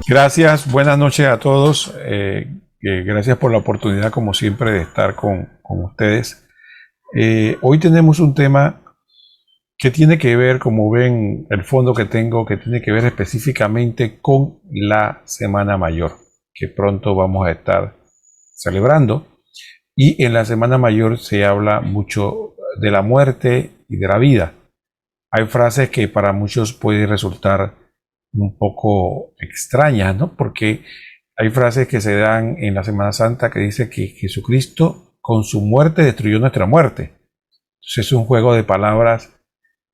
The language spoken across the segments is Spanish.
Gracias, buenas noches a todos. Gracias por la oportunidad, como siempre, de estar con ustedes. Hoy tenemos un tema que tiene que ver, como ven, el fondo que tengo, que tiene que ver específicamente con la Semana Mayor, que pronto vamos a estar celebrando. Y en la Semana Mayor se habla mucho de la muerte y de la vida. Hay frases que para muchos pueden resultar un poco extrañas, ¿no? Porque hay frases que se dan en la Semana Santa que dice que Jesucristo con su muerte destruyó nuestra muerte. Entonces es un juego de palabras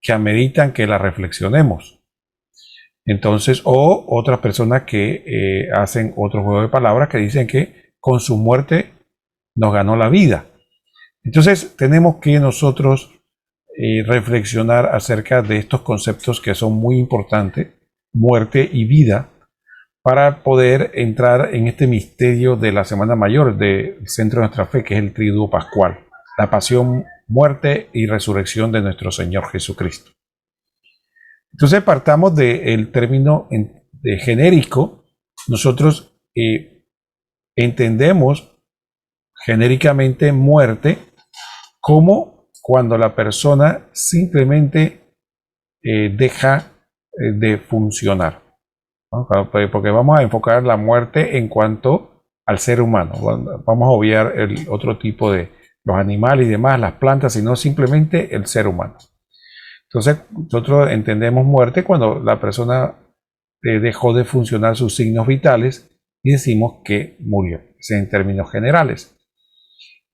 que ameritan que la reflexionemos. Entonces, o otras personas que hacen otro juego de palabras que dicen que con su muerte nos ganó la vida. Entonces tenemos que nosotros reflexionar acerca de estos conceptos que son muy importantes, muerte y vida, para poder entrar en este misterio de la Semana Mayor, del centro de nuestra fe, que es el Triduo Pascual, la pasión, muerte y resurrección de nuestro Señor Jesucristo. Entonces partamos del término de genérico. Nosotros entendemos genéricamente muerte como cuando la persona simplemente deja de funcionar, ¿no? Porque vamos a enfocar la muerte en cuanto al ser humano. Vamos a obviar el otro tipo de los animales y demás, las plantas, sino simplemente el ser humano. Entonces, nosotros entendemos muerte cuando la persona dejó de funcionar sus signos vitales y decimos que murió, en términos generales.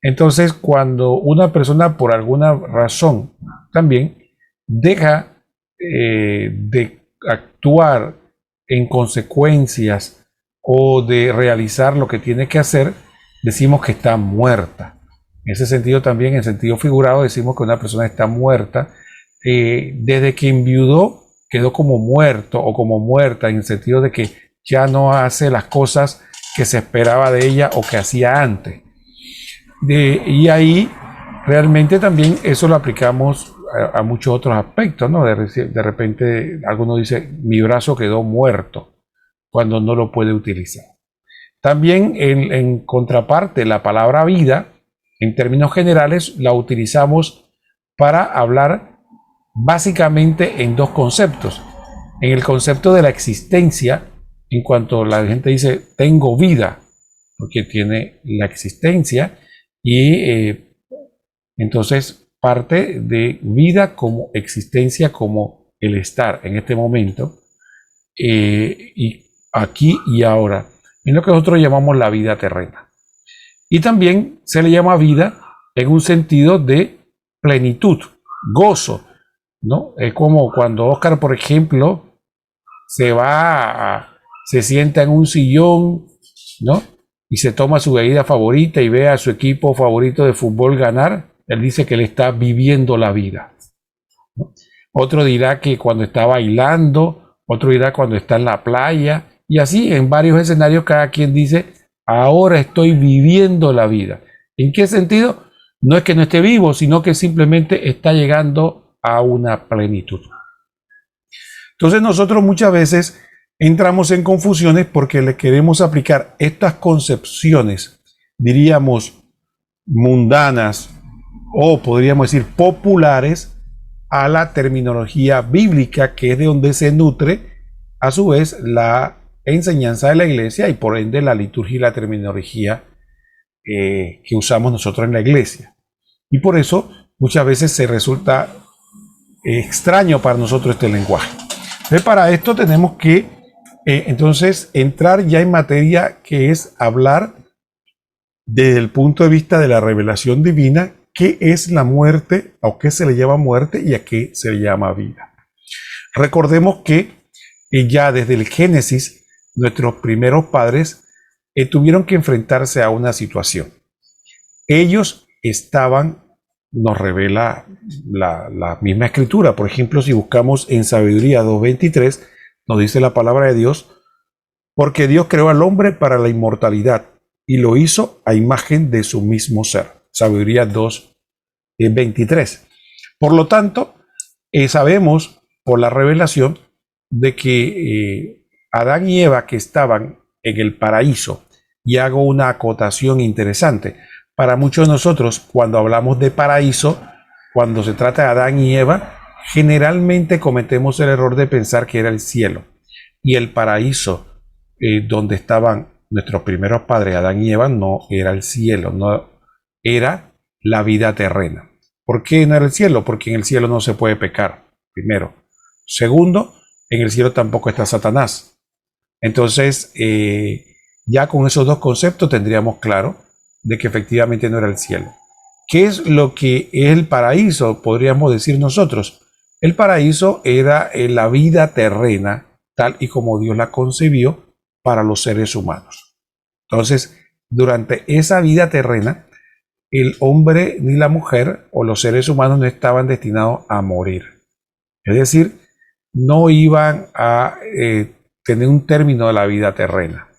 Entonces, cuando una persona por alguna razón también deja de actuar en consecuencias o de realizar lo que tiene que hacer, decimos que está muerta. En ese sentido también, en sentido figurado, decimos que una persona está muerta desde que enviudó, quedó como muerto o como muerta, en el sentido de que ya no hace las cosas que se esperaba de ella o que hacía antes. Y ahí realmente también eso lo aplicamos a muchos otros aspectos, ¿no? De repente alguno dice, mi brazo quedó muerto cuando no lo puede utilizar. También en contraparte, la palabra vida, en términos generales, la utilizamos para hablar básicamente en dos conceptos. En el concepto de la existencia, en cuanto la gente dice, tengo vida, porque tiene la existencia, y entonces parte de vida como existencia, como el estar en este momento, y aquí y ahora, en lo que nosotros llamamos la vida terrena. Y también se le llama vida en un sentido de plenitud, gozo, ¿no? Es como cuando Oscar, por ejemplo, se sienta en un sillón, ¿no? Y se toma su bebida favorita y ve a su equipo favorito de fútbol ganar. Él dice que él está viviendo la vida, ¿no? Otro dirá que cuando está bailando, otro dirá cuando está en la playa, y así en varios escenarios cada quien dice, ahora estoy viviendo la vida. ¿En qué sentido? No es que no esté vivo, sino que simplemente está llegando a una plenitud. Entonces nosotros muchas veces entramos en confusiones porque le queremos aplicar estas concepciones, diríamos, mundanas o podríamos decir populares, a la terminología bíblica, que es de donde se nutre a su vez la enseñanza de la iglesia y por ende la liturgia y la terminología que usamos nosotros en la iglesia. Y por eso muchas veces se resulta extraño para nosotros este lenguaje. Entonces, para esto tenemos que entonces entrar ya en materia, que es hablar desde el punto de vista de la revelación divina, qué es la muerte, a qué se le llama muerte y a qué se le llama vida. Recordemos que ya desde el Génesis, nuestros primeros padres tuvieron que enfrentarse a una situación. Ellos estaban, nos revela la misma escritura. Por ejemplo, si buscamos en Sabiduría 2.23, nos dice la palabra de Dios, porque Dios creó al hombre para la inmortalidad y lo hizo a imagen de su mismo ser. Sabiduría 2.23. Por lo tanto, sabemos por la revelación de que Adán y Eva que estaban en el paraíso, y hago una acotación interesante. Para muchos de nosotros, cuando hablamos de paraíso, cuando se trata de Adán y Eva, generalmente cometemos el error de pensar que era el cielo. Y el paraíso, donde estaban nuestros primeros padres, Adán y Eva, no era el cielo, no era la vida terrena. ¿Por qué no era el cielo? Porque en el cielo no se puede pecar, primero. Segundo, en el cielo tampoco está Satanás. Entonces, ya con esos dos conceptos tendríamos claro de que efectivamente no era el cielo. ¿Qué es lo que es el paraíso? Podríamos decir nosotros. El paraíso era la vida terrena, tal y como Dios la concebió para los seres humanos. Entonces, durante esa vida terrena, el hombre ni la mujer o los seres humanos no estaban destinados a morir. Es decir, no iban a tener un término de la vida terrena.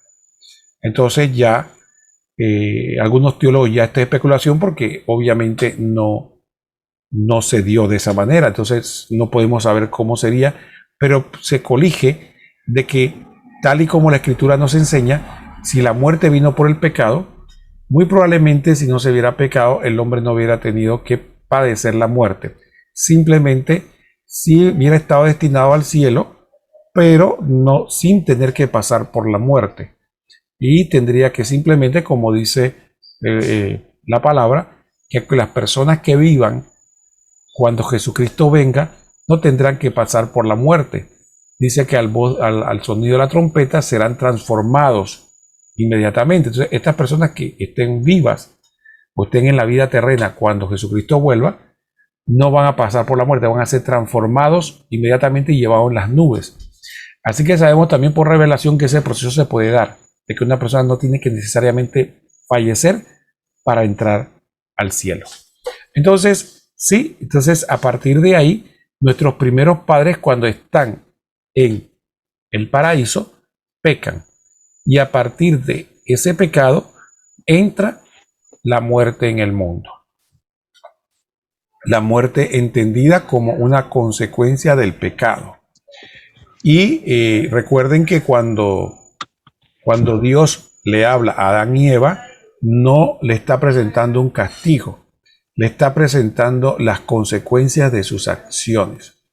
Entonces ya algunos teólogos, ya esta es especulación porque obviamente no se dio de esa manera, entonces no podemos saber cómo sería, pero se colige de que tal y como la escritura nos enseña, si la muerte vino por el pecado, muy probablemente si no se hubiera pecado, el hombre no hubiera tenido que padecer la muerte. Simplemente si hubiera estado destinado al cielo, pero no sin tener que pasar por la muerte. Y tendría que simplemente, como dice la palabra, que las personas que vivan cuando Jesucristo venga no tendrán que pasar por la muerte. Dice que al sonido de la trompeta serán transformados inmediatamente. Entonces, estas personas que estén vivas o estén en la vida terrena cuando Jesucristo vuelva, no van a pasar por la muerte, van a ser transformados inmediatamente y llevados en las nubes. Así que sabemos también por revelación que ese proceso se puede dar, de que una persona no tiene que necesariamente fallecer para entrar al cielo. Entonces, sí, entonces a partir de ahí, nuestros primeros padres cuando están en el paraíso, pecan. Y a partir de ese pecado, entra la muerte en el mundo. La muerte entendida como una consecuencia del pecado. Y recuerden que cuando Dios le habla a Adán y Eva, no le está presentando un castigo, le está presentando las consecuencias de sus acciones.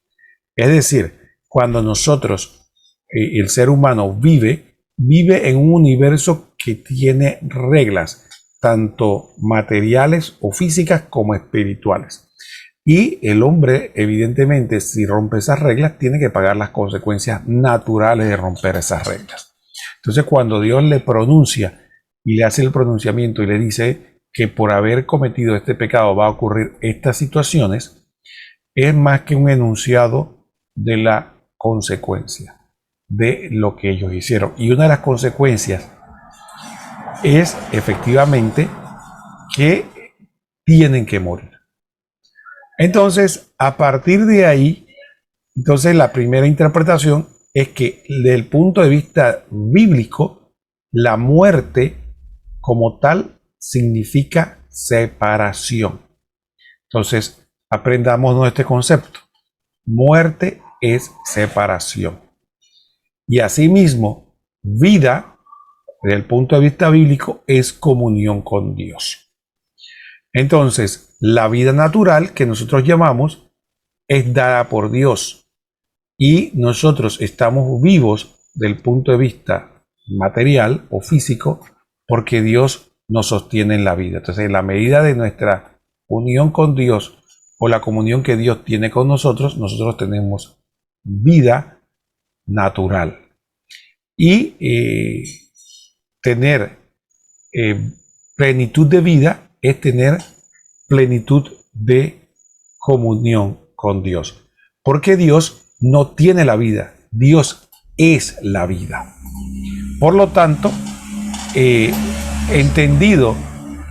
Es decir, cuando nosotros, el ser humano vive en un universo que tiene reglas, tanto materiales o físicas como espirituales. Y el hombre, evidentemente, si rompe esas reglas, tiene que pagar las consecuencias naturales de romper esas reglas. Entonces, cuando Dios le pronuncia y le hace el pronunciamiento y le dice que por haber cometido este pecado va a ocurrir estas situaciones, es más que un enunciado de la consecuencia de lo que ellos hicieron. Y una de las consecuencias es efectivamente que tienen que morir. Entonces, a partir de ahí, entonces la primera interpretación es que desde el punto de vista bíblico, la muerte como tal significa separación. Entonces, aprendamos este concepto. Muerte es separación. Y asimismo, vida, desde el punto de vista bíblico, es comunión con Dios. Entonces, la vida natural que nosotros llamamos es dada por Dios. Y nosotros estamos vivos desde el punto de vista material o físico porque Dios nos sostiene en la vida. Entonces, en la medida de nuestra unión con Dios o la comunión que Dios tiene con nosotros tenemos vida natural. Y tener plenitud de vida es tener plenitud de comunión con Dios. Porque Dios no tiene la vida, Dios es la vida. Por lo tanto, entendido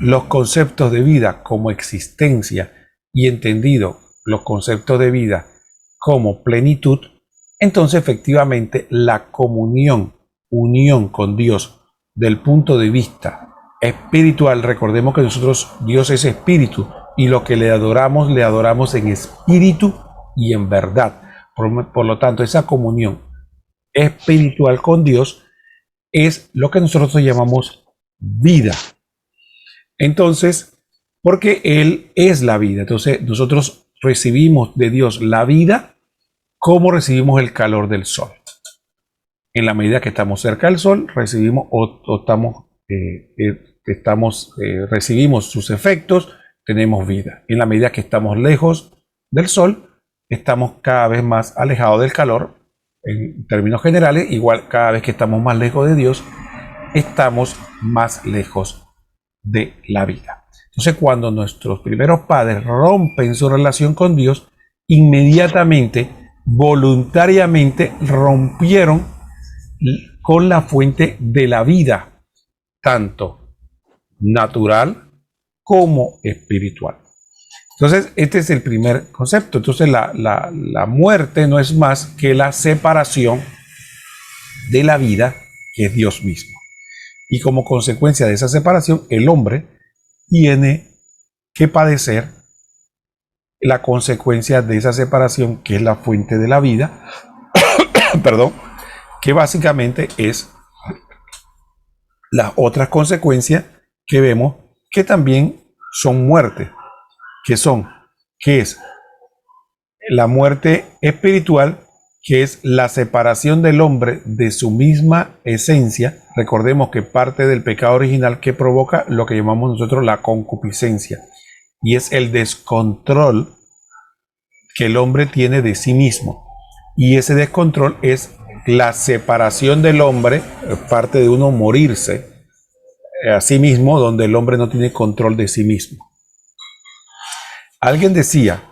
los conceptos de vida como existencia y entendido los conceptos de vida como plenitud, entonces efectivamente la unión con Dios del punto de vista espiritual, recordemos que Dios es espíritu y lo que le adoramos en espíritu y en verdad. Por lo tanto, esa comunión espiritual con Dios es lo que nosotros llamamos vida. Entonces, porque Él es la vida, entonces nosotros recibimos de Dios la vida como recibimos el calor del sol. En la medida que estamos cerca del sol, recibimos recibimos sus efectos, tenemos vida. En la medida que estamos lejos del sol, estamos cada vez más alejados del calor. En términos generales, igual cada vez que estamos más lejos de Dios, estamos más lejos de la vida. Entonces, cuando nuestros primeros padres rompen su relación con Dios, inmediatamente, voluntariamente rompieron con la fuente de la vida, tanto natural como espiritual. Entonces, este es el primer concepto. Entonces, la muerte no es más que la separación de la vida, que es Dios mismo. Y como consecuencia de esa separación, el hombre tiene que padecer la consecuencia de esa separación, que es la fuente de la vida, perdón, que básicamente es las otras consecuencias que vemos que también son muerte, que es la muerte espiritual, que es la separación del hombre de su misma esencia. Recordemos que parte del pecado original que provoca lo que llamamos nosotros la concupiscencia, y es el descontrol que el hombre tiene de sí mismo. Y ese descontrol es la separación del hombre, parte de uno morirse a sí mismo, donde el hombre no tiene control de sí mismo. Alguien decía,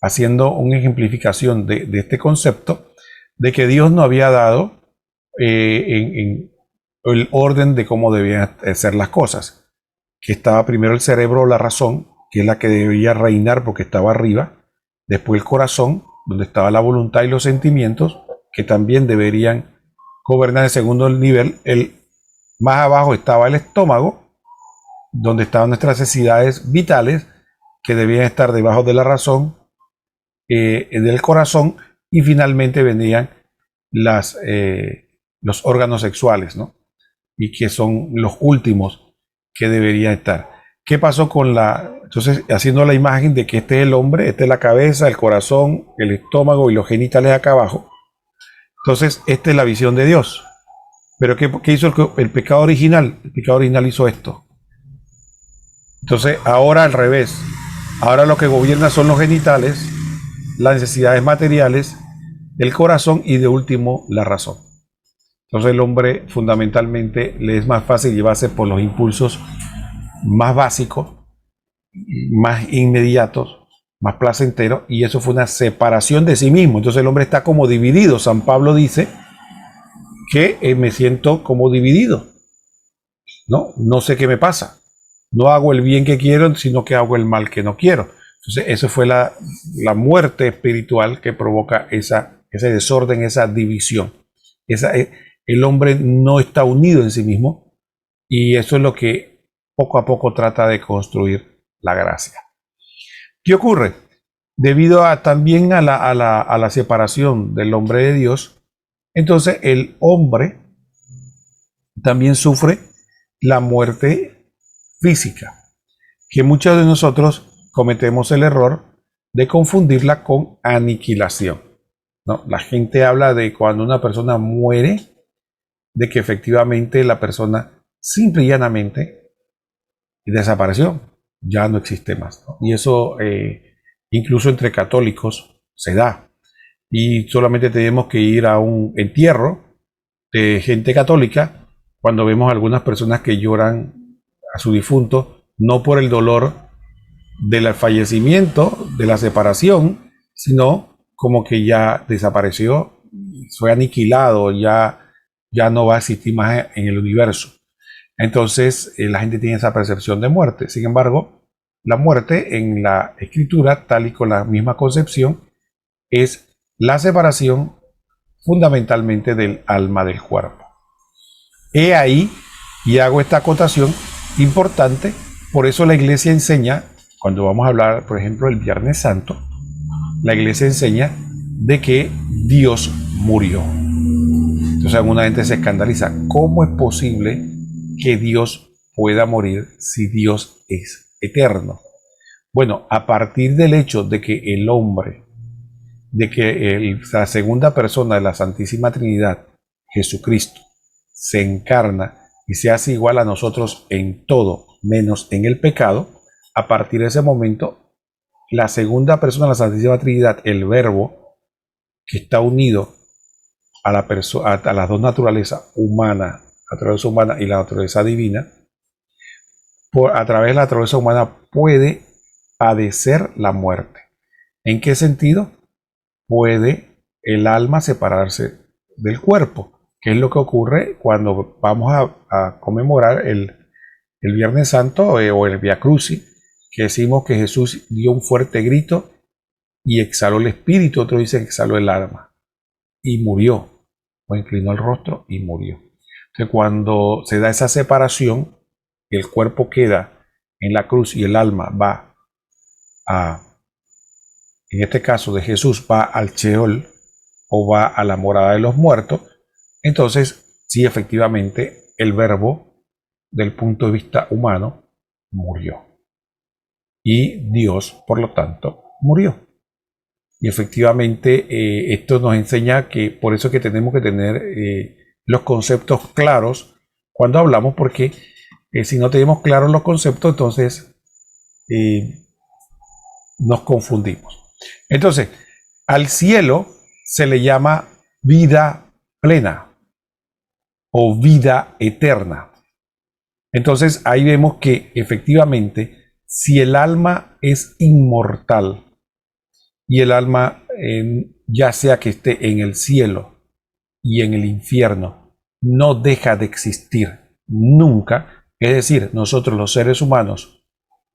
haciendo una ejemplificación de este concepto, de que Dios no había dado en el orden de cómo debían ser las cosas, que estaba primero el cerebro o la razón, que es la que debía reinar porque estaba arriba, después el corazón, donde estaba la voluntad y los sentimientos, que también deberían gobernar en segundo nivel. Más abajo estaba el estómago, donde estaban nuestras necesidades vitales, que debían estar debajo de la razón, del corazón, y finalmente venían los órganos sexuales, ¿no? Y que son los últimos que deberían estar. ¿Qué pasó con entonces, haciendo la imagen de que este es el hombre, esta es la cabeza, el corazón, el estómago y los genitales acá abajo? Entonces, esta es la visión de Dios. Pero ¿qué hizo el pecado original? El pecado original hizo esto. Entonces, ahora al revés. Ahora lo que gobierna son los genitales, las necesidades materiales, el corazón y de último la razón. Entonces el hombre fundamentalmente le es más fácil llevarse por los impulsos más básicos, más inmediatos, más placenteros, y eso fue una separación de sí mismo. Entonces el hombre está como dividido. San Pablo dice que me siento como dividido. No sé qué me pasa. No hago el bien que quiero, sino que hago el mal que no quiero. Entonces, eso fue la muerte espiritual que provoca ese desorden, esa división. El hombre no está unido en sí mismo, y eso es lo que poco a poco trata de construir la gracia. ¿Qué ocurre? Debido también a la separación del hombre de Dios, entonces el hombre también sufre la muerte física, que muchos de nosotros cometemos el error de confundirla con aniquilación, ¿no? La gente habla de cuando una persona muere, de que efectivamente la persona simple y llanamente desapareció, ya no existe más, ¿no? Y eso incluso entre católicos se da, y solamente tenemos que ir a un entierro de gente católica cuando vemos algunas personas que lloran a su difunto, no por el dolor del fallecimiento, de la separación, sino como que ya desapareció, fue aniquilado, ya no va a existir más en el universo. Entonces la gente tiene esa percepción de muerte. Sin embargo, la muerte en la escritura, tal y con la misma concepción, es la separación fundamentalmente del alma del cuerpo. He ahí, y hago esta acotación importante, por eso la iglesia enseña, cuando vamos a hablar, por ejemplo, el Viernes Santo, la iglesia enseña de que Dios murió. Entonces alguna gente se escandaliza. ¿Cómo es posible que Dios pueda morir si Dios es eterno? Bueno, a partir del hecho de que el hombre, la segunda persona de la Santísima Trinidad, Jesucristo, se encarna y se hace igual a nosotros en todo, menos en el pecado, a partir de ese momento, la segunda persona de la Santísima Trinidad, el Verbo, que está unido a las dos naturalezas, humana, la naturaleza humana y la naturaleza divina, a través de la naturaleza humana puede padecer la muerte. ¿En qué sentido? Puede el alma separarse del cuerpo, que es lo que ocurre cuando vamos a conmemorar el Viernes Santo o el Via Crucis, que decimos que Jesús dio un fuerte grito y exhaló el espíritu, otros dicen que exhaló el alma y murió, o inclinó el rostro y murió. Entonces cuando se da esa separación, el cuerpo queda en la cruz y el alma va en este caso de Jesús, va al Sheol o va a la morada de los muertos, entonces sí, efectivamente, el Verbo, del punto de vista humano, murió. Y Dios, por lo tanto, murió. Y efectivamente, esto nos enseña que por eso es que tenemos que tener los conceptos claros cuando hablamos, porque si no tenemos claros los conceptos, entonces nos confundimos. Entonces, al cielo se le llama vida plena o vida eterna. Entonces, ahí vemos que efectivamente, si el alma es inmortal y el alma, ya sea que esté en el cielo y en el infierno, no deja de existir nunca, es decir, nosotros los seres humanos,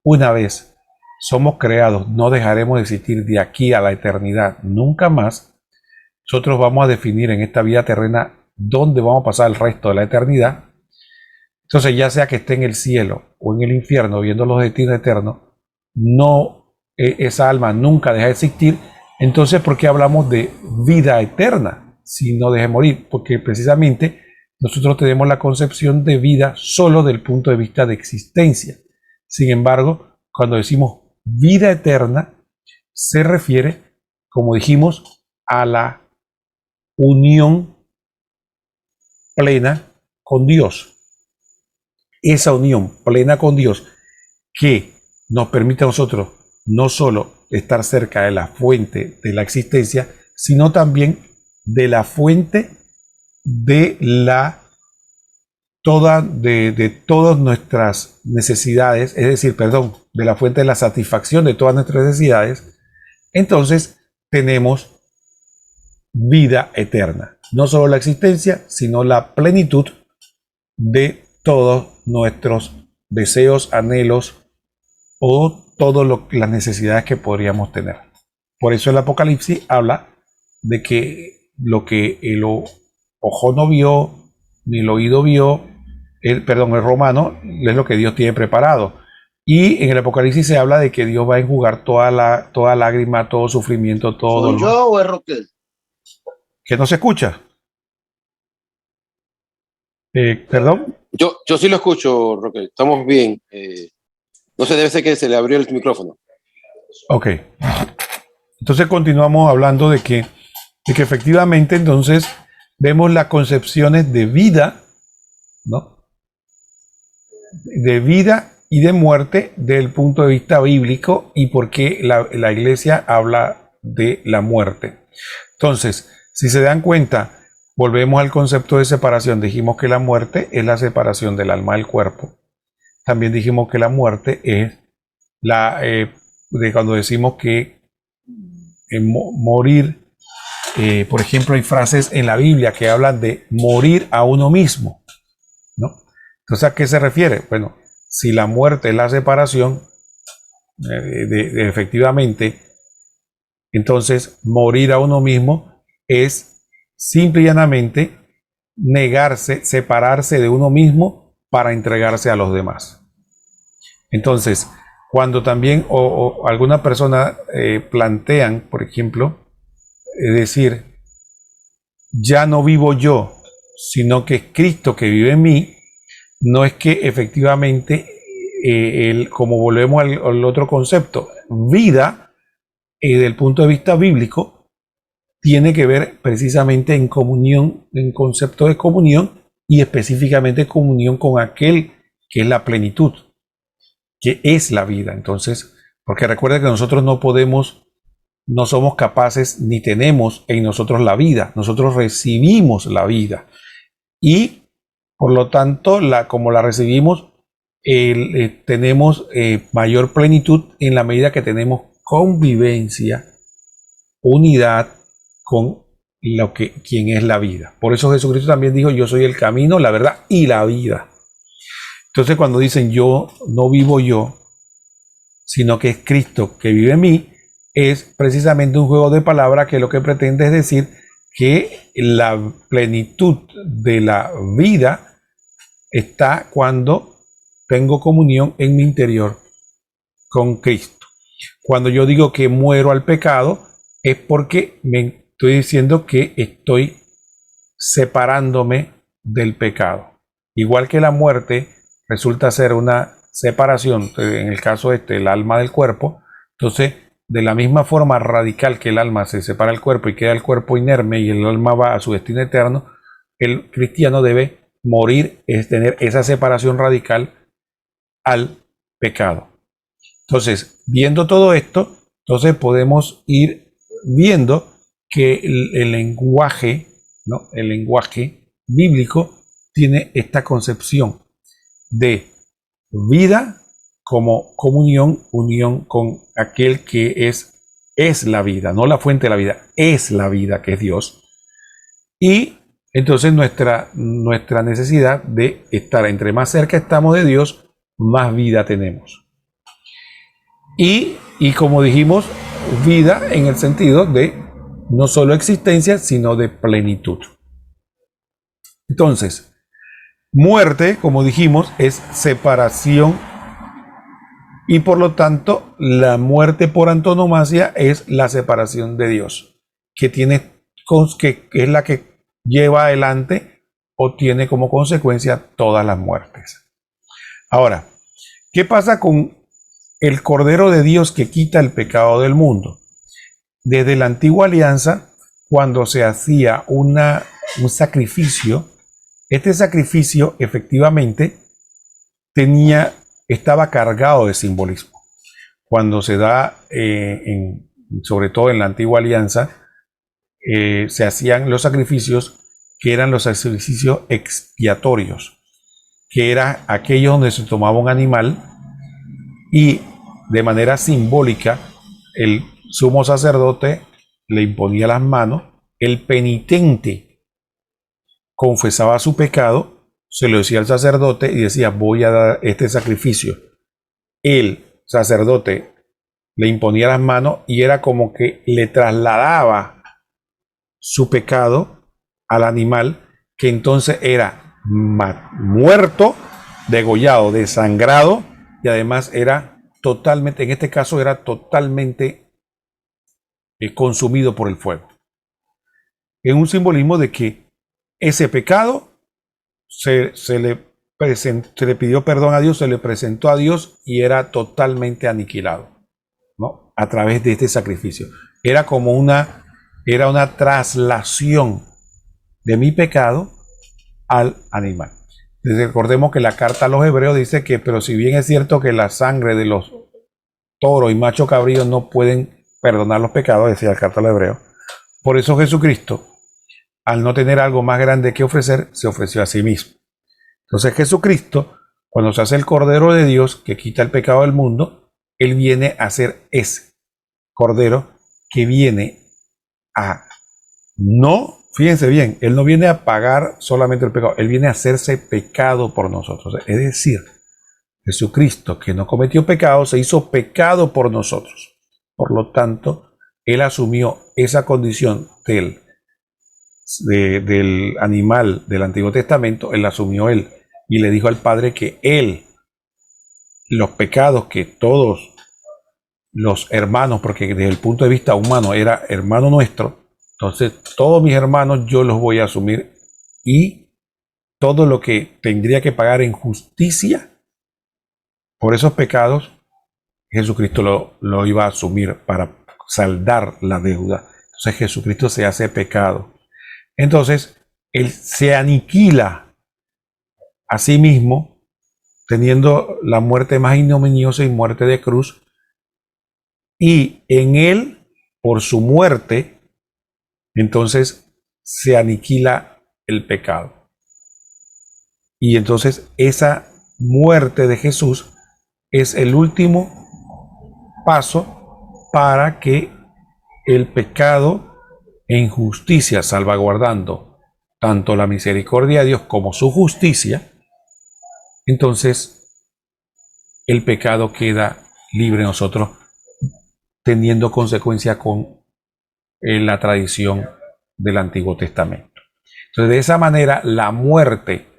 una vez somos creados, no dejaremos de existir de aquí a la eternidad, nunca más. Nosotros vamos a definir en esta vida terrena dónde vamos a pasar el resto de la eternidad. Entonces, ya sea que esté en el cielo o en el infierno viendo los destinos eternos, no, esa alma nunca deja de existir. Entonces, ¿por qué hablamos de vida eterna si no deja de morir? Porque precisamente nosotros tenemos la concepción de vida solo del punto de vista de existencia. Sin embargo, cuando decimos vida eterna, se refiere, como dijimos, a la unión plena con Dios. Esa unión plena con Dios que nos permite a nosotros no solo estar cerca de la fuente de la existencia, sino también de la fuente de todas nuestras necesidades, es decir, de la fuente de la satisfacción de todas nuestras necesidades. Entonces tenemos vida eterna, no solo la existencia, sino la plenitud de todos nuestros deseos, anhelos o todas las necesidades que podríamos tener. Por eso el Apocalipsis habla de que lo que el ojo no vio, ni el oído vio, el romano es lo que Dios tiene preparado. Y en el Apocalipsis se habla de que Dios va a enjugar toda lágrima, todo sufrimiento, todo dolor. ¿Soy yo o es Roque? ¿Que no se escucha? ¿Perdón? Yo sí lo escucho, Roque. Estamos bien. No sé, debe ser que se le abrió el micrófono. Ok. Entonces continuamos hablando de que efectivamente entonces vemos las concepciones de vida, ¿no? De vida y de muerte desde el punto de vista bíblico y por qué la iglesia habla de la muerte. Entonces, si se dan cuenta, volvemos al concepto de separación. Dijimos que la muerte es la separación del alma del cuerpo. También dijimos que la muerte es cuando decimos que morir, por ejemplo, hay frases en la Biblia que hablan de morir a uno mismo, ¿no? Entonces, ¿a qué se refiere? Bueno, si la muerte es la separación, efectivamente, entonces morir a uno mismo es simple y llanamente negarse, separarse de uno mismo para entregarse a los demás. Entonces, cuando también o alguna persona plantean, por ejemplo, decir, ya no vivo yo, sino que es Cristo que vive en mí, no es que efectivamente, como volvemos al otro concepto, vida, desde el punto de vista bíblico, tiene que ver precisamente en comunión, en concepto de comunión y específicamente comunión con aquel que es la plenitud, que es la vida. Entonces, porque recuerda que nosotros no somos capaces ni tenemos en nosotros la vida, nosotros recibimos la vida y por lo tanto, como la recibimos, tenemos mayor plenitud en la medida que tenemos convivencia, unidad con quien es la vida. Por eso Jesucristo también dijo: yo soy el camino, la verdad y la vida. Entonces, cuando dicen yo no vivo yo, sino que es Cristo que vive en mí, es precisamente un juego de palabras que lo que pretende es decir que la plenitud de la vida está cuando tengo comunión en mi interior con Cristo. Cuando yo digo que muero al pecado, es porque me estoy diciendo que estoy separándome del pecado. Igual que la muerte resulta ser una separación, en el caso el alma del cuerpo, entonces de la misma forma radical que el alma se separa del cuerpo y queda el cuerpo inerme y el alma va a su destino eterno, el cristiano debe morir, es tener esa separación radical al pecado. Entonces, viendo todo esto, entonces podemos ir viendo que el lenguaje, ¿no? El lenguaje bíblico tiene esta concepción de vida como comunión, unión con aquel que es la vida, no la fuente de la vida, es la vida, que es Dios. Y entonces nuestra necesidad de estar, entre más cerca estamos de Dios, más vida tenemos. Y como dijimos, vida en el sentido de no solo existencia, sino de plenitud. Entonces, muerte, como dijimos, es separación y por lo tanto la muerte por antonomasia es la separación de Dios, que es la que lleva adelante o tiene como consecuencia todas las muertes. Ahora, ¿qué pasa con el Cordero de Dios que quita el pecado del mundo? Desde la antigua alianza, cuando se hacía un sacrificio, este sacrificio efectivamente estaba cargado de simbolismo. Cuando se da, sobre todo en la antigua alianza, se hacían los sacrificios que eran los sacrificios expiatorios, que era aquellos donde se tomaba un animal y de manera simbólica el sumo sacerdote le imponía las manos, el penitente confesaba su pecado, se lo decía al sacerdote y decía: voy a dar este sacrificio. El sacerdote le imponía las manos y era como que le trasladaba su pecado al animal, que entonces era muerto, degollado, desangrado, y además era totalmente, en este caso era totalmente consumido por el fuego. Es un simbolismo de que ese pecado se le pidió perdón a Dios, se le presentó a Dios y era totalmente aniquilado, ¿no? A través de este sacrificio. Era una traslación de mi pecado al animal. Recordemos que la carta a los hebreos dice que, pero si bien es cierto que la sangre de los toros y macho cabrío no pueden perdonar los pecados, decía la carta a los hebreos, por eso Jesucristo, al no tener algo más grande que ofrecer, se ofreció a sí mismo. Entonces Jesucristo, cuando se hace el Cordero de Dios que quita el pecado del mundo, Él viene a ser ese Cordero que viene a fíjense bien, Él no viene a pagar solamente el pecado, Él viene a hacerse pecado por nosotros. Es decir, Jesucristo, que no cometió pecado, se hizo pecado por nosotros. Por lo tanto, Él asumió esa condición del animal del Antiguo Testamento, Él la asumió Él. Y le dijo al Padre que Él, los pecados que todos los hermanos, porque desde el punto de vista humano era hermano nuestro, entonces todos mis hermanos yo los voy a asumir y todo lo que tendría que pagar en justicia por esos pecados, Jesucristo lo iba a asumir para saldar la deuda. Entonces Jesucristo se hace pecado. Entonces, Él se aniquila a sí mismo, teniendo la muerte más ignominiosa y muerte de cruz, y en Él, por su muerte, entonces se aniquila el pecado. Y entonces esa muerte de Jesús es el último paso para que el pecado en justicia, salvaguardando tanto la misericordia de Dios como su justicia, entonces el pecado queda libre de nosotros, teniendo consecuencia con la tradición del Antiguo Testamento. Entonces, de esa manera, la muerte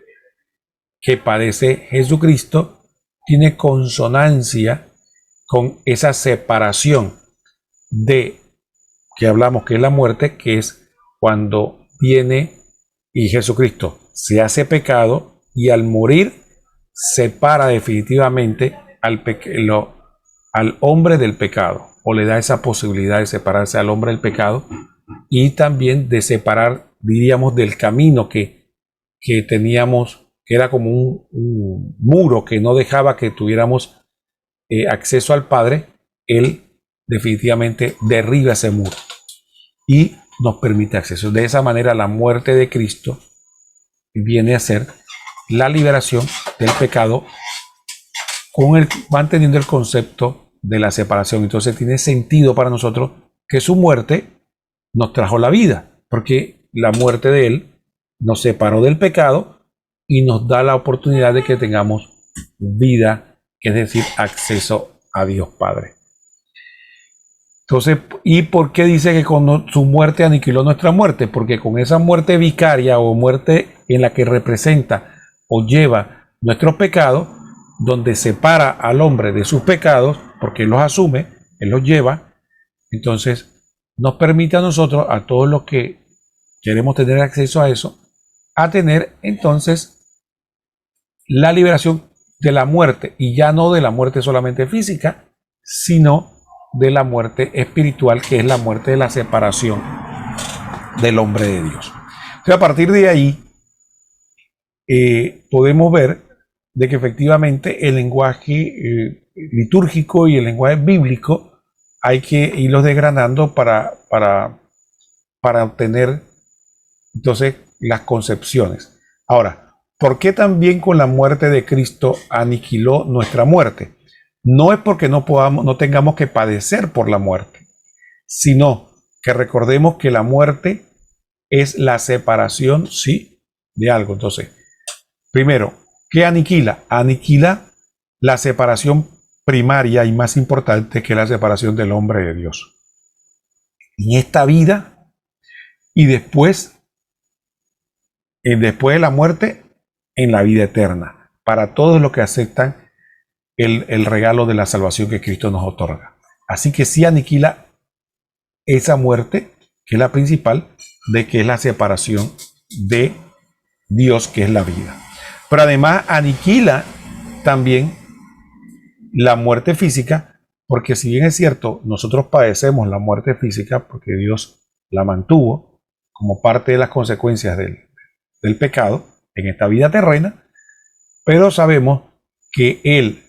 que padece Jesucristo tiene consonancia con esa separación de que hablamos, que es la muerte, que es cuando viene y Jesucristo se hace pecado y al morir separa definitivamente al hombre del pecado, o le da esa posibilidad de separarse al hombre del pecado y también de separar, diríamos, del camino que teníamos, que era como un muro que no dejaba que tuviéramos acceso al Padre. Él definitivamente derriba ese muro y nos permite acceso. De esa manera, la muerte de Cristo viene a ser la liberación del pecado, manteniendo el concepto de la separación. Entonces tiene sentido para nosotros que su muerte nos trajo la vida, porque la muerte de Él nos separó del pecado y nos da la oportunidad de que tengamos vida, es decir, acceso a Dios Padre. Entonces, ¿y por qué dice que con su muerte aniquiló nuestra muerte? Porque con esa muerte vicaria o muerte en la que representa o lleva nuestros pecados, donde separa al hombre de sus pecados, porque Él los asume, Él los lleva, entonces nos permite a nosotros, a todos los que queremos tener acceso a eso, a tener entonces la liberación de la muerte, y ya no de la muerte solamente física, sino de la muerte espiritual, que es la muerte de la separación del hombre de Dios. Entonces, a partir de ahí, podemos ver de que efectivamente el lenguaje litúrgico y el lenguaje bíblico hay que irlos desgranando para obtener entonces las concepciones. Ahora, ¿por qué también con la muerte de Cristo aniquiló nuestra muerte? No es porque no tengamos que padecer por la muerte, sino que recordemos que la muerte es la separación, sí, de algo. Entonces, primero, ¿qué aniquila? Aniquila la separación primaria y más importante, que es la separación del hombre de Dios. En esta vida y después de la muerte, en la vida eterna, para todos los que aceptan el regalo de la salvación que Cristo nos otorga. Así que sí aniquila esa muerte, que es la principal, de que es la separación de Dios, que es la vida. Pero además aniquila también la muerte física, porque si bien es cierto, nosotros padecemos la muerte física porque Dios la mantuvo como parte de las consecuencias del pecado en esta vida terrena, pero sabemos que Él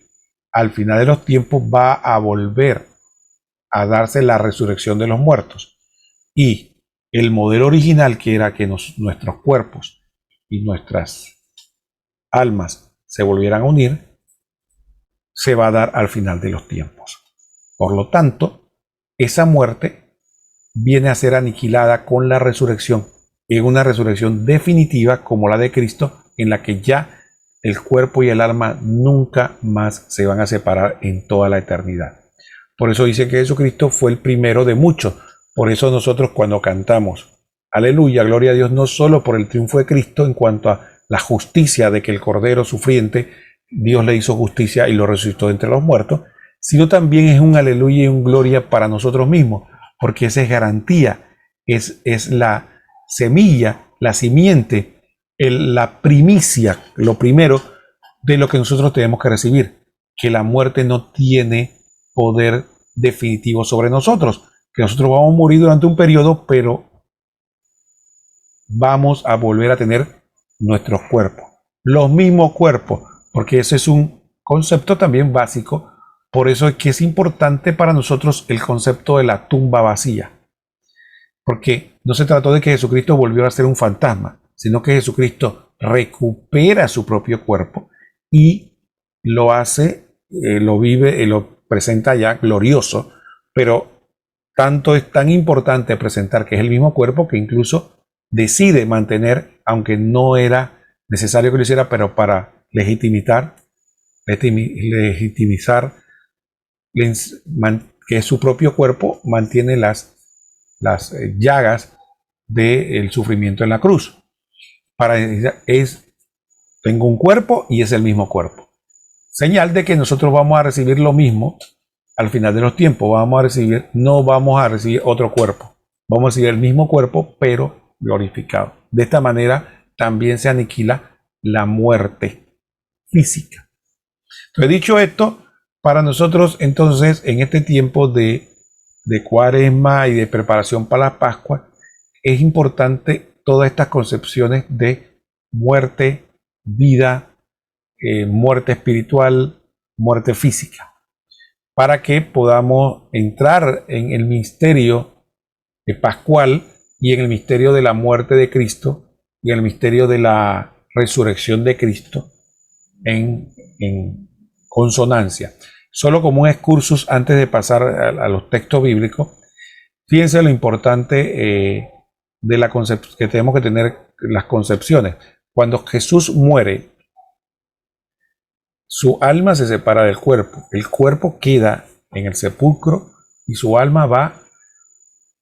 al final de los tiempos va a volver a darse la resurrección de los muertos, y el modelo original, que era que nuestros cuerpos y nuestras almas se volvieran a unir, se va a dar al final de los tiempos. Por lo tanto, esa muerte viene a ser aniquilada con la resurrección, en una resurrección definitiva como la de Cristo, en la que ya el cuerpo y el alma nunca más se van a separar en toda la eternidad. Por eso dice que Jesucristo fue el primero de muchos. Por eso nosotros, cuando cantamos aleluya, gloria a Dios, no solo por el triunfo de Cristo en cuanto a la justicia de que el Cordero sufriente, Dios le hizo justicia y lo resucitó entre los muertos, sino también es un aleluya y un gloria para nosotros mismos, porque esa es garantía, es la semilla, la simiente la primicia, lo primero de lo que nosotros tenemos que recibir, que la muerte no tiene poder definitivo sobre nosotros, que nosotros vamos a morir durante un periodo, pero vamos a volver a tener nuestros cuerpos, los mismos cuerpos, porque ese es un concepto también básico. Por eso es que es importante para nosotros el concepto de la tumba vacía, porque no se trató de que Jesucristo volvió a ser un fantasma, sino que Jesucristo recupera su propio cuerpo y lo hace, lo vive y lo presenta ya glorioso, pero tanto es tan importante presentar que es el mismo cuerpo que incluso decide mantener, aunque no era necesario que lo hiciera, pero para legitimizar que su propio cuerpo mantiene las llagas del sufrimiento en la cruz. Tengo un cuerpo y es el mismo cuerpo. Señal de que nosotros vamos a recibir lo mismo al final de los tiempos. No vamos a recibir otro cuerpo. Vamos a recibir el mismo cuerpo, pero glorificado. De esta manera también se aniquila la muerte física. Entonces, dicho esto, para nosotros entonces en este tiempo de Cuaresma y de preparación para la Pascua, es importante todas estas concepciones de muerte, vida, muerte espiritual, muerte física, para que podamos entrar en el misterio pascual y en el misterio de la muerte de Cristo y en el misterio de la resurrección de Cristo en consonancia. Solo como un excursus antes de pasar a los textos bíblicos, fíjense lo importante de la que tenemos que tener las concepciones. Cuando Jesús muere, su alma se separa del cuerpo. El cuerpo queda en el sepulcro y su alma va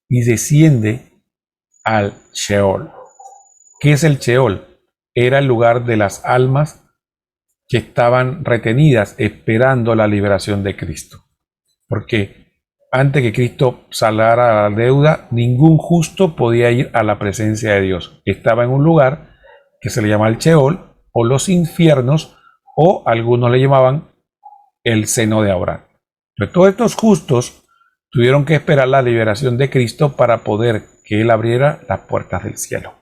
y desciende al Sheol. ¿Qué es el Sheol? Era el lugar de las almas que estaban retenidas esperando la liberación de Cristo. Porque antes que Cristo saldara a la deuda, ningún justo podía ir a la presencia de Dios. Estaba en un lugar que se le llama el Sheol o los infiernos, o algunos le llamaban el seno de Abraham. Pero todos estos justos tuvieron que esperar la liberación de Cristo para poder que Él abriera las puertas del cielo.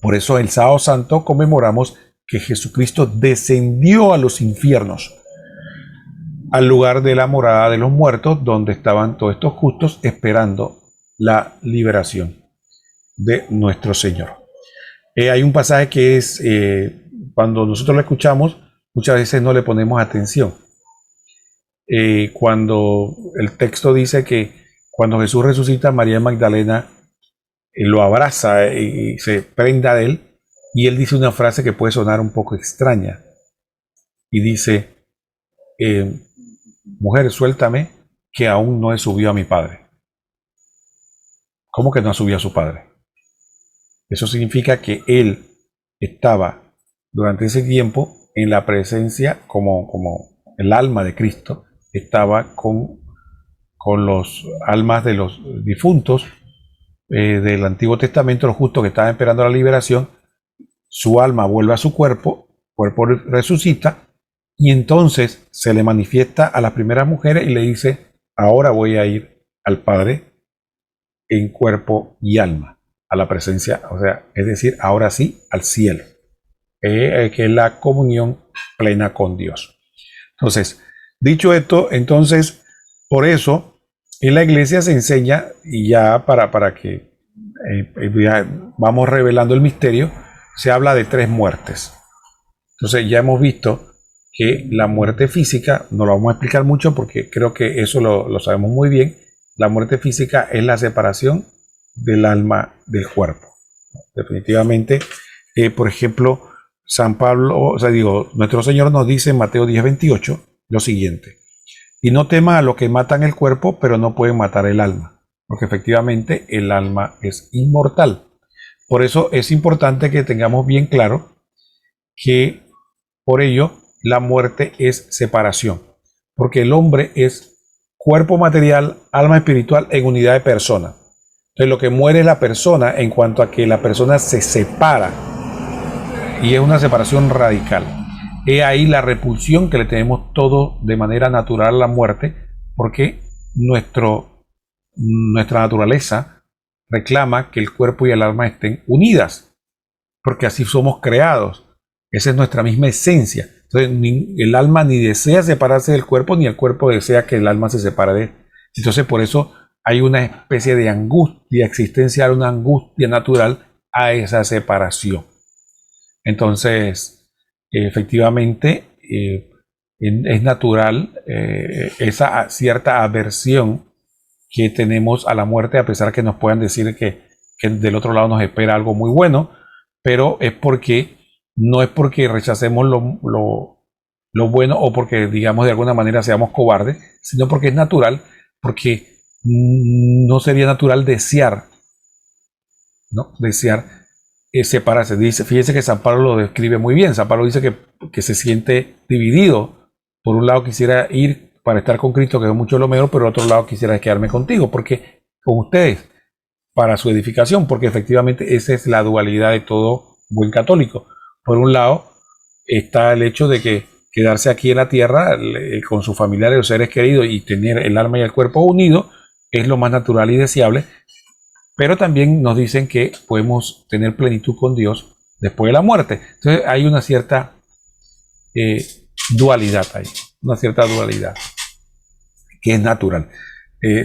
Por eso el Sábado Santo conmemoramos que Jesucristo descendió a los infiernos, al lugar de la morada de los muertos, donde estaban todos estos justos esperando la liberación de nuestro Señor. Hay un pasaje que es, cuando nosotros lo escuchamos, muchas veces no le ponemos atención. Cuando el texto dice que cuando Jesús resucita, María Magdalena lo abraza y se prenda de él, y él dice una frase que puede sonar un poco extraña, y dice, mujer, suéltame, que aún no he subido a mi Padre. ¿Cómo que no ha subido a su Padre? Eso significa que él estaba durante ese tiempo en la presencia, como el alma de Cristo, estaba con los almas de los difuntos del Antiguo Testamento, los justos que estaban esperando la liberación. Su alma vuelve a su cuerpo resucita, y entonces se le manifiesta a las primeras mujeres y le dice, ahora voy a ir al Padre en cuerpo y alma, a la presencia, o sea, es decir, ahora sí, al cielo, que es la comunión plena con Dios. Entonces, dicho esto, entonces, por eso, en la iglesia se enseña, y ya para que ya vamos revelando el misterio, se habla de 3 muertes. Entonces ya hemos visto que la muerte física, no lo vamos a explicar mucho porque creo que eso lo sabemos muy bien. La muerte física es la separación del alma del cuerpo. Definitivamente, por ejemplo, San Pablo, nuestro Señor nos dice en Mateo 10:28 lo siguiente: y no temas a los que matan el cuerpo, pero no pueden matar el alma, porque efectivamente el alma es inmortal. Por eso es importante que tengamos bien claro que por ello la muerte es separación, porque el hombre es cuerpo material, alma espiritual en unidad de persona. Entonces lo que muere es la persona en cuanto a que la persona se separa y es una separación radical. He ahí la repulsión que le tenemos todos de manera natural a la muerte, porque nuestra naturaleza reclama que el cuerpo y el alma estén unidas, porque así somos creados. Esa es nuestra misma esencia. Entonces, el alma ni desea separarse del cuerpo, ni el cuerpo desea que el alma se separe de él. Entonces, por eso hay una especie de angustia existencial, una angustia natural a esa separación. Entonces, efectivamente, es natural esa cierta aversión que tenemos a la muerte, a pesar que nos puedan decir que del otro lado nos espera algo muy bueno, pero no es porque rechacemos lo bueno o porque, digamos, de alguna manera seamos cobardes, sino porque es natural, porque no sería natural desear, ¿no? Desear separarse. Fíjense que San Pablo lo describe muy bien. San Pablo dice que se siente dividido. Por un lado quisiera ir para estar con Cristo, que es mucho lo mejor, pero por otro lado quisiera quedarme contigo, porque con ustedes, para su edificación, porque efectivamente esa es la dualidad de todo buen católico. Por un lado está el hecho de que quedarse aquí en la tierra con sus familiares o seres queridos y tener el alma y el cuerpo unidos es lo más natural y deseable, pero también nos dicen que podemos tener plenitud con Dios después de la muerte. Entonces hay una cierta dualidad ahí, una cierta dualidad que es natural.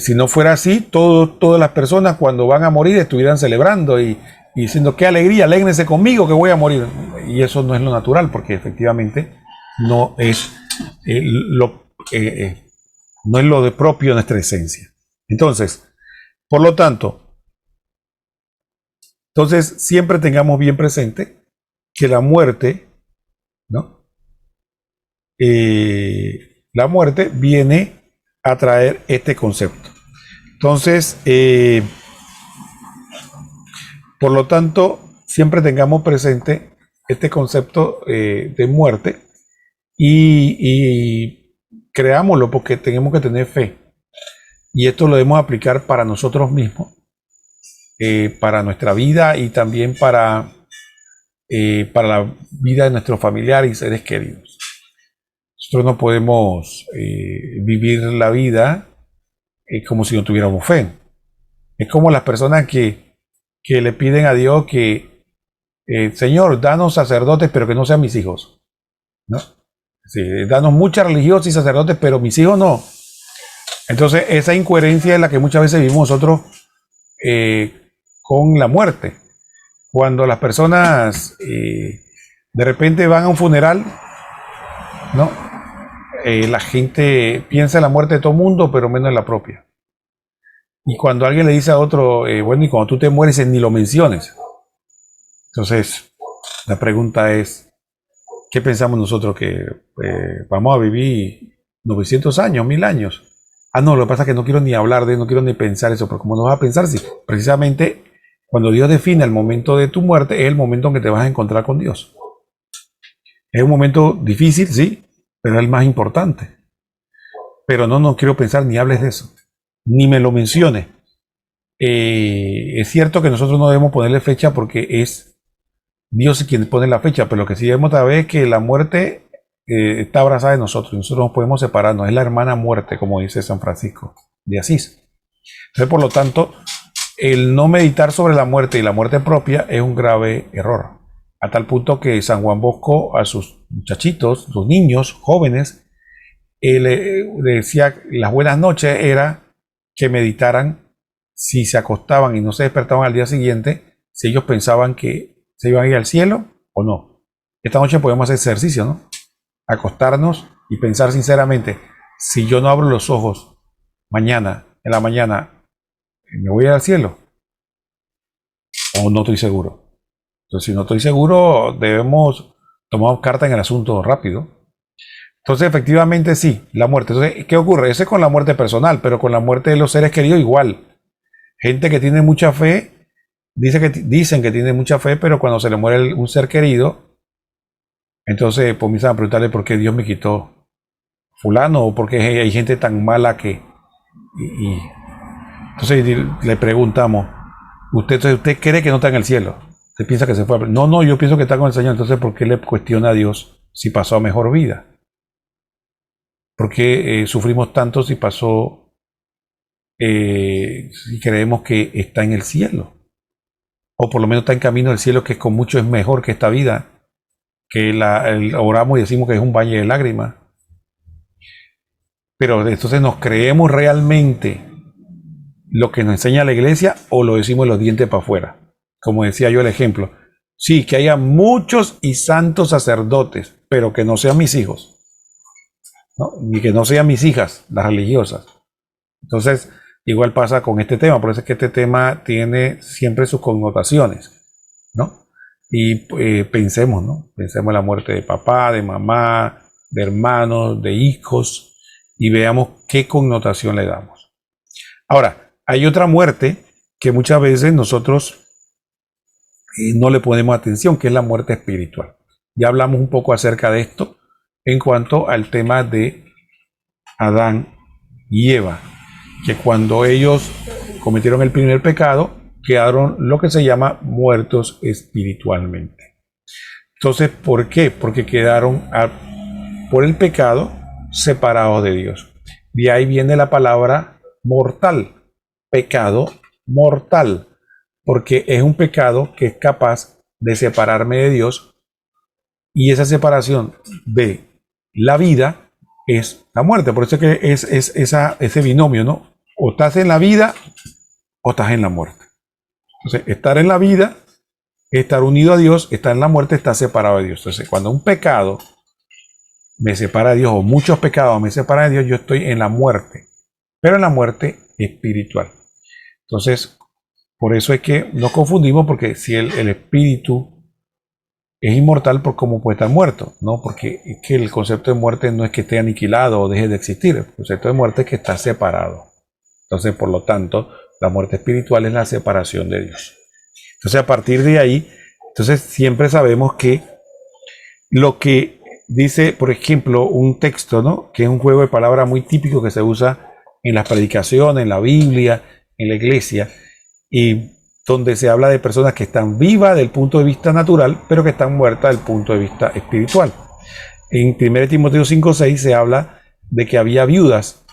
Si no fuera así, todas las personas cuando van a morir estuvieran celebrando y diciendo qué alegría, alégrense conmigo que voy a morir. Y eso no es lo natural, porque efectivamente no es no es lo de propio de nuestra esencia. Entonces, por lo tanto, siempre tengamos bien presente que la muerte, ¿no? La muerte viene a traer este concepto. Entonces, por lo tanto, siempre tengamos presente este concepto de muerte y creámoslo, porque tenemos que tener fe. Y esto lo debemos aplicar para nosotros mismos, para nuestra vida y también para la vida de nuestros familiares y seres queridos. Nosotros no podemos vivir la vida como si no tuviéramos fe. Es como las personas que le piden a Dios que, Señor, danos sacerdotes, pero que no sean mis hijos, ¿no? Sí, danos mucha religión y sacerdotes, pero mis hijos no. Entonces, esa incoherencia es la que muchas veces vivimos nosotros con la muerte. Cuando las personas de repente van a un funeral, ¿no? La gente piensa en la muerte de todo el mundo, pero menos en la propia. Y cuando alguien le dice a otro, bueno, y cuando tú te mueres, ni lo menciones. Entonces, la pregunta es, ¿qué pensamos nosotros? ¿Que vamos a vivir 900 años, 1000 años? Ah, no, lo que pasa es que no quiero ni hablar no quiero ni pensar eso, pero ¿cómo no vas a pensar si precisamente cuando Dios define el momento de tu muerte es el momento en que te vas a encontrar con Dios? Es un momento difícil, sí, pero es el más importante. Pero no quiero pensar ni hables de eso, ni me lo menciones. Es cierto que nosotros no debemos ponerle fecha porque es Dios quien pone la fecha, pero lo que sí debemos saber es que la muerte está abrazada de nosotros y nosotros nos podemos separarnos. Es la hermana muerte, como dice San Francisco de Asís. Entonces, por lo tanto, el no meditar sobre la muerte y la muerte propia es un grave error. A tal punto que San Juan Bosco a sus muchachitos, sus niños, jóvenes, le decía las buenas noches era que meditaran si se acostaban y no se despertaban al día siguiente, si ellos pensaban que se iban a ir al cielo o no. Esta noche podemos hacer ejercicio, ¿no? Acostarnos y pensar sinceramente, si yo no abro los ojos mañana, en la mañana, ¿me voy a ir al cielo? ¿O no estoy seguro? Entonces, si no estoy seguro, debemos tomar carta en el asunto rápido. Entonces, efectivamente, sí, la muerte. Entonces, ¿qué ocurre? Ese es con la muerte personal, pero con la muerte de los seres queridos igual. Gente que tiene mucha fe, dicen que tiene mucha fe, pero cuando se le muere un ser querido, entonces comienzan a preguntarle por qué Dios me quitó fulano, o por qué hay gente tan mala que... Entonces le preguntamos, ¿usted cree que no está en el cielo? Usted piensa que se fue. No, yo pienso que está con el Señor. Entonces, ¿por qué le cuestiona a Dios si pasó a mejor vida? ¿Por qué sufrimos tanto si pasó, si creemos que está en el cielo? O por lo menos está en camino al cielo, que con mucho es mejor que esta vida, que oramos y decimos que es un valle de lágrimas. Pero entonces, ¿nos creemos realmente lo que nos enseña la iglesia o lo decimos los dientes para afuera? Como decía yo el ejemplo. Sí, que haya muchos y santos sacerdotes, pero que no sean mis hijos, ¿no? Ni que no sean mis hijas, las religiosas. Entonces, igual pasa con este tema, por eso es que este tema tiene siempre sus connotaciones, ¿no? Y pensemos, ¿no? Pensemos en la muerte de papá, de mamá, de hermanos, de hijos, y veamos qué connotación le damos. Ahora, hay otra muerte que muchas veces nosotros no le ponemos atención, que es la muerte espiritual. Ya hablamos un poco acerca de esto en cuanto al tema de Adán y Eva, que cuando ellos cometieron el primer pecado, quedaron lo que se llama muertos espiritualmente. Entonces, ¿por qué? Porque quedaron por el pecado separados de Dios. De ahí viene la palabra mortal, pecado mortal, porque es un pecado que es capaz de separarme de Dios, y esa separación de la vida es la muerte. Por eso es que es ese binomio, ¿no? O estás en la vida o estás en la muerte. Entonces, estar en la vida, estar unido a Dios, estar en la muerte, estar separado de Dios. Entonces, cuando un pecado me separa de Dios, o muchos pecados me separan de Dios, yo estoy en la muerte, pero en la muerte espiritual. Entonces, por eso es que nos confundimos, porque si el espíritu es inmortal, ¿por cómo puede estar muerto? No, porque es que el concepto de muerte no es que esté aniquilado o deje de existir. El concepto de muerte es que está separado. Entonces, por lo tanto, la muerte espiritual es la separación de Dios. Entonces, a partir de ahí, entonces siempre sabemos que lo que dice, por ejemplo, un texto, ¿no? Que es un juego de palabras muy típico que se usa en las predicaciones, en la Biblia, en la iglesia, y donde se habla de personas que están vivas del punto de vista natural, pero que están muertas del punto de vista espiritual. En 1 Timoteo 5:6 se habla de que había viudas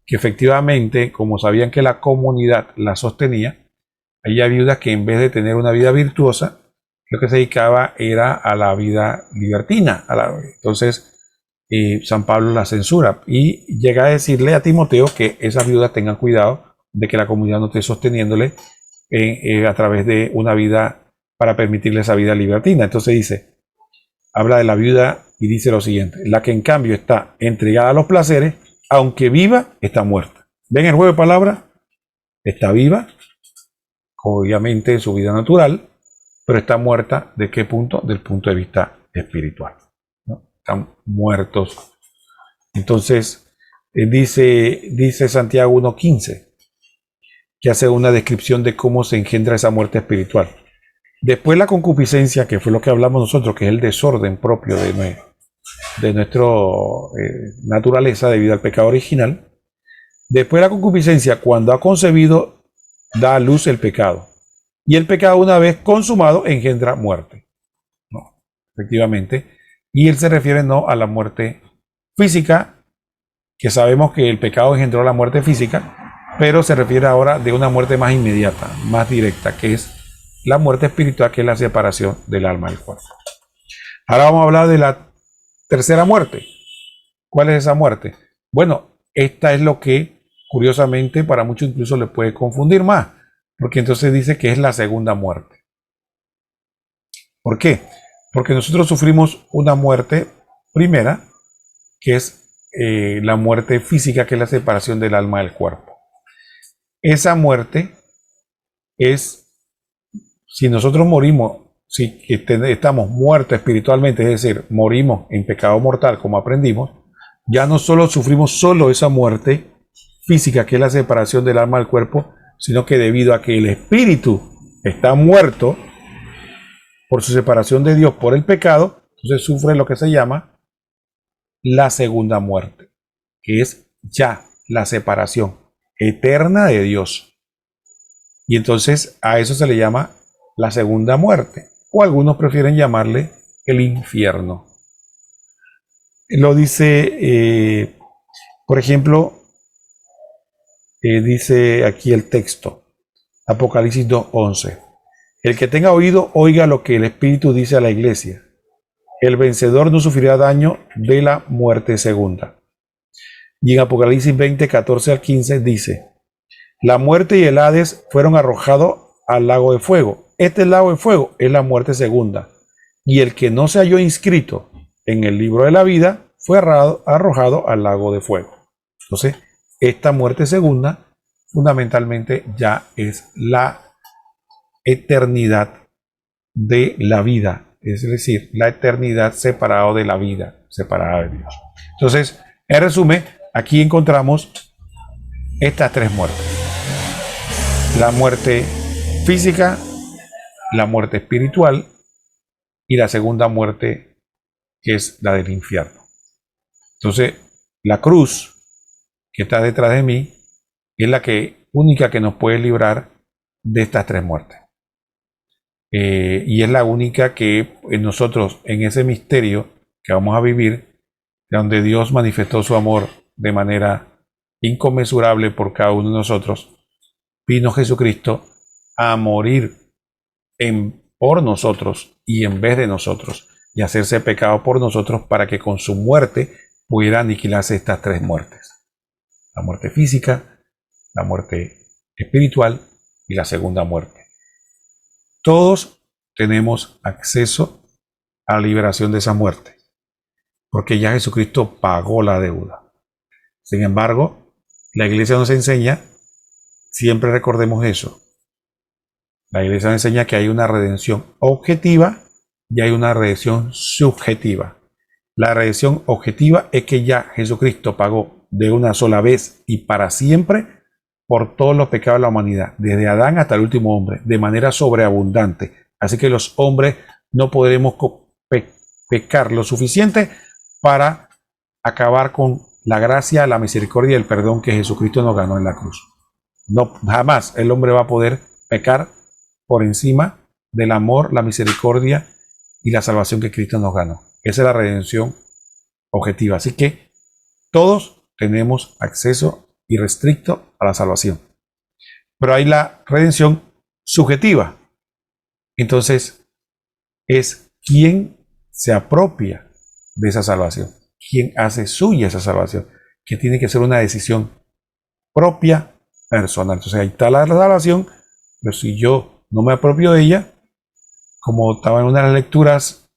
que efectivamente, como sabían que la comunidad la sostenía, había viudas que en vez de tener una vida virtuosa, lo que se dedicaba era a la vida libertina. Entonces, San Pablo la censura y llega a decirle a Timoteo que esas viudas tengan cuidado de que la comunidad no esté sosteniéndole a través de una vida para permitirle esa vida libertina. Entonces dice, habla de la viuda y dice lo siguiente: la que en cambio está entregada a los placeres, aunque viva, está muerta. ¿Ven el juego de palabras? Está viva, obviamente en su vida natural, pero está muerta. ¿De qué punto? Del punto de vista espiritual, ¿no? Están muertos. Entonces, dice Santiago 1:15, que hace una descripción de cómo se engendra esa muerte espiritual. Después la concupiscencia, que fue lo que hablamos nosotros, que es el desorden propio de nuestra naturaleza debido al pecado original. Después la concupiscencia, cuando ha concebido, da a luz el pecado. Y el pecado, una vez consumado, engendra muerte. No, efectivamente. Y él se refiere no a la muerte física, que sabemos que el pecado engendró la muerte física, pero se refiere ahora de una muerte más inmediata, más directa, que es la muerte espiritual, que es la separación del alma del cuerpo. Ahora vamos a hablar de la tercera muerte. ¿Cuál es esa muerte? Bueno, esta es lo que, curiosamente, para muchos incluso le puede confundir más, porque entonces dice que es la segunda muerte. ¿Por qué? Porque nosotros sufrimos una muerte primera, que es la muerte física, que es la separación del alma del cuerpo. Esa muerte es, si nosotros morimos, si estamos muertos espiritualmente, es decir, morimos en pecado mortal, como aprendimos, ya no solo sufrimos solo esa muerte física, que es la separación del alma del cuerpo, sino que debido a que el espíritu está muerto por su separación de Dios por el pecado, entonces sufre lo que se llama la segunda muerte, que es ya la separación eterna de Dios. Y entonces a eso se le llama la segunda muerte, o algunos prefieren llamarle el infierno. Lo dice, por ejemplo, dice aquí el texto, Apocalipsis 2:11. El que tenga oído, oiga lo que el Espíritu dice a la iglesia. El vencedor no sufrirá daño de la muerte segunda. Y en Apocalipsis 20:14-15 dice, la muerte y el Hades fueron arrojados al lago de fuego. Este lago de fuego es la muerte segunda. Y el que no se halló inscrito en el libro de la vida fue arrojado al lago de fuego. Entonces, esta muerte segunda fundamentalmente ya es la eternidad de la vida, es decir, la eternidad separado de la vida, separada de Dios. Entonces, en resumen, aquí encontramos estas tres muertes: la muerte física, la muerte espiritual y la segunda muerte, que es la del infierno. Entonces, la cruz que está detrás de mí es la única que nos puede librar de estas tres muertes. Y es la única que nosotros, en ese misterio que vamos a vivir, donde Dios manifestó su amor de manera inconmensurable por cada uno de nosotros, vino Jesucristo a morir por nosotros y en vez de nosotros, y hacerse pecado por nosotros, para que con su muerte pudiera aniquilarse estas tres muertes: la muerte física, la muerte espiritual y la segunda muerte. Todos tenemos acceso a la liberación de esa muerte, porque ya Jesucristo pagó la deuda. Sin embargo, la iglesia nos enseña, siempre recordemos eso, la iglesia nos enseña que hay una redención objetiva y hay una redención subjetiva. La redención objetiva es que ya Jesucristo pagó de una sola vez y para siempre por todos los pecados de la humanidad, desde Adán hasta el último hombre, de manera sobreabundante. Así que los hombres no podremos pecar lo suficiente para acabar con la gracia, la misericordia y el perdón que Jesucristo nos ganó en la cruz. No, jamás el hombre va a poder pecar por encima del amor, la misericordia y la salvación que Cristo nos ganó. Esa es la redención objetiva. Así que todos tenemos acceso irrestricto a la salvación. Pero hay la redención subjetiva. Entonces, es quien se apropia de esa salvación, quien hace suya esa salvación, que tiene que ser una decisión propia, personal. Entonces, ahí está la salvación, pero si yo no me apropio de ella, como estaba en una de las lecturas,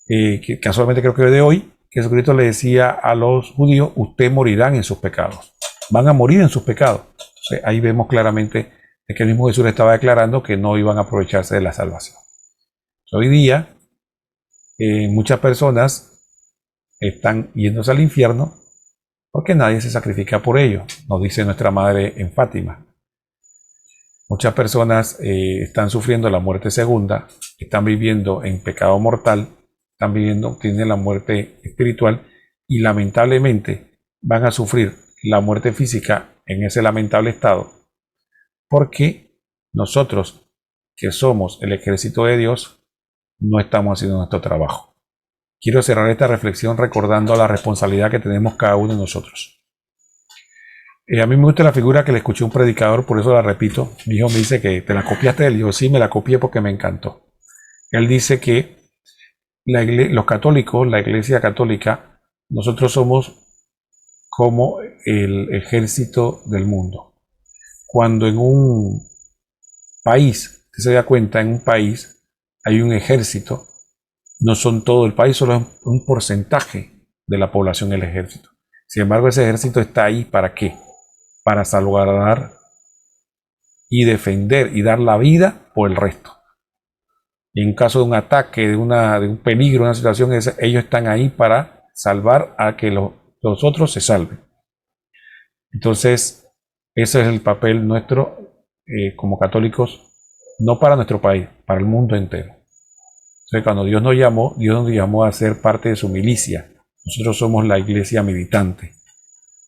que casualmente creo que de hoy, Jesucristo le decía a los judíos, ustedes morirán en sus pecados. Van a morir en sus pecados. Entonces, ahí vemos claramente que el mismo Jesús estaba declarando que no iban a aprovecharse de la salvación. Hoy día, muchas personas están yéndose al infierno porque nadie se sacrifica por ellos, nos dice nuestra madre en Fátima. Muchas personas están sufriendo la muerte segunda, están viviendo en pecado mortal, tienen la muerte espiritual y lamentablemente van a sufrir la muerte física en ese lamentable estado, porque nosotros, que somos el ejército de Dios, no estamos haciendo nuestro trabajo. Quiero cerrar esta reflexión recordando la responsabilidad que tenemos cada uno de nosotros. A mí me gusta la figura que le escuché a un predicador, por eso la repito. Mi hijo me dice que te la copiaste de él. Yo sí, me la copié porque me encantó. Él dice que los católicos, la iglesia católica, nosotros somos como el ejército del mundo. Cuando en un país, usted se da cuenta, en un país hay un ejército, no son todo el país, solo es un porcentaje de la población el ejército. Sin embargo, ese ejército está ahí ¿para qué? Para salvaguardar y defender y dar la vida por el resto. Y en caso de un ataque, de un peligro, una situación, ellos están ahí para salvar a que los otros se salven. Entonces, ese es el papel nuestro como católicos, no para nuestro país, para el mundo entero. Entonces, cuando Dios nos llamó a ser parte de su milicia. Nosotros somos la iglesia militante.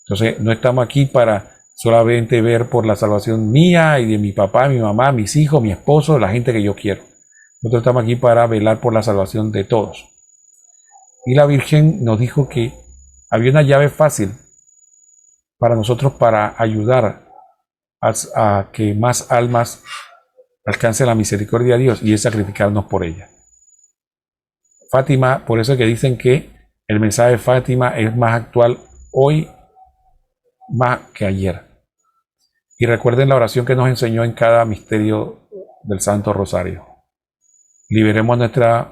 Entonces, no estamos aquí para solamente ver por la salvación mía y de mi papá, mi mamá, mis hijos, mi esposo, la gente que yo quiero. Nosotros estamos aquí para velar por la salvación de todos. Y la Virgen nos dijo que había una llave fácil para nosotros para ayudar a que más almas alcancen la misericordia de Dios, y es sacrificarnos por ella. Fátima, por eso que dicen que el mensaje de Fátima es más actual hoy más que ayer. Y recuerden la oración que nos enseñó en cada misterio del Santo Rosario. Liberemos a nuestros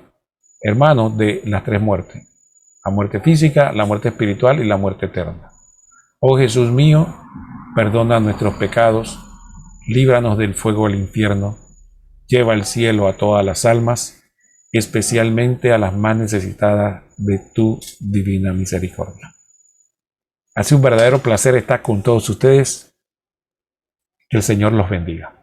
hermanos de las tres muertes: la muerte física, la muerte espiritual y la muerte eterna. Oh Jesús mío, perdona nuestros pecados, líbranos del fuego del infierno, lleva al cielo a todas las almas, especialmente a las más necesitadas de tu divina misericordia. Ha sido un verdadero placer estar con todos ustedes. Que el Señor los bendiga.